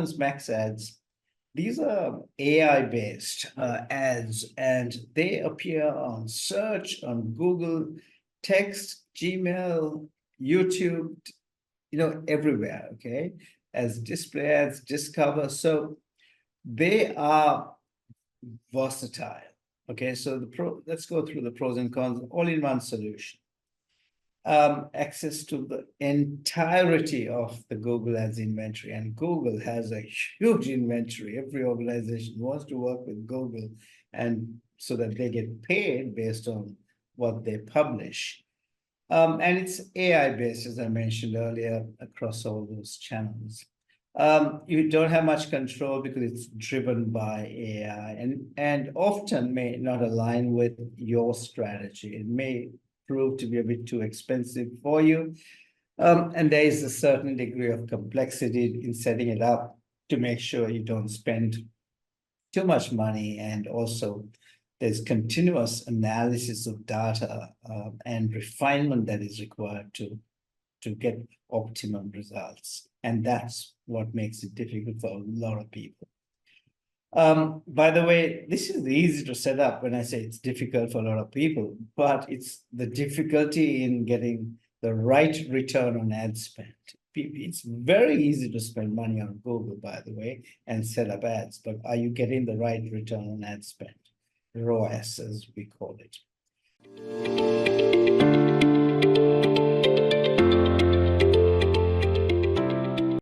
performance max ads, these are AI-based ads, and they appear on search, on Google, text, Gmail, YouTube, everywhere, okay, as display ads, Discover. So they are versatile. Okay, so let's go through the pros and cons, all-in-one solution. Access to the entirety of the Google Ads inventory, and Google has a huge inventory. Every organization wants to work with Google, and so that they get paid based on what they publish. And it's AI based, as I mentioned earlier, across all those channels. You don't have much control because it's driven by AI, and often may not align with your strategy. It may prove to be a bit too expensive for you. And there is a certain degree of complexity in setting it up to make sure you don't spend too much money. And also there's continuous analysis of data and refinement that is required to get optimum results. And that's what makes it difficult for a lot of people. By the way, this is easy to set up when I say it's difficult for a lot of people, but it's the difficulty in getting the right return on ad spend. It's very easy to spend money on Google, by the way, and set up ads, but are you getting the right return on ad spend? ROAS, as we call it.